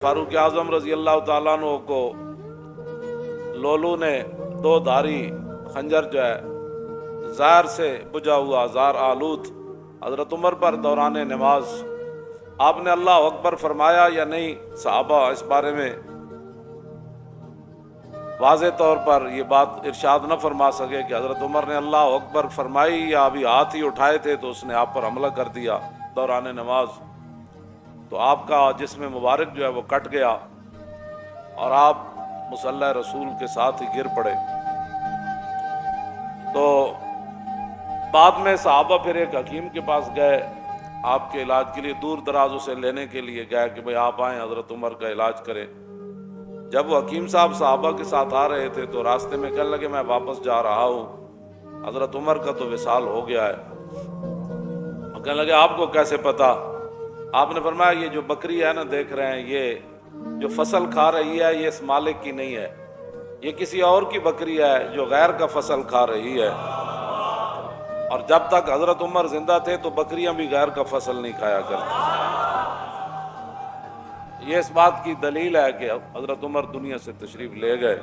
फारूक आज़म रज़ी अल्लाह ताला अन्हु को लोलू ने दो धारी खंजर जो है ज़ार से बुझा हुआ ज़ार आलूद हज़रत उमर पर दौरान नमाज आपने अल्लाह अकबर फरमाया या नहीं। सहाबा इस बारे में वाज़े तौर पर ये बात इरशाद न फरमा सके कि हज़रत उमर ने अल्लाह अकबर फरमाई या अभी हाथ ही उठाए थे तो उसने आप पर हमला कर दिया दौरान नमाज। तो आपका जिस्म मुबारक जो है वो कट गया और आप मुसल्ला रसूल के साथ ही गिर पड़े। तो बाद में सहाबा फिर एक हकीम के पास गए, आपके इलाज के लिए दूर दराज उसे लेने के लिए गए कि भाई आप आएँ हज़रत उमर का इलाज करें। जब वो हकीम साहब सहाबा के साथ आ रहे थे तो रास्ते में कहने लगे मैं वापस जा रहा हूँ, हज़रत उमर का तो विसाल हो गया है। और कहने लगे आपको कैसे पता? आपने फरमाया ये जो बकरी है ना देख रहे हैं, ये जो फसल खा रही है ये इस मालिक की नहीं है, ये किसी और की बकरी है जो गैर का फसल खा रही है। और जब तक हज़रत उमर जिंदा थे तो बकरियां भी गैर का फसल नहीं खाया करती। ये इस बात की दलील है कि हज़रत उमर दुनिया से तशरीफ ले गए।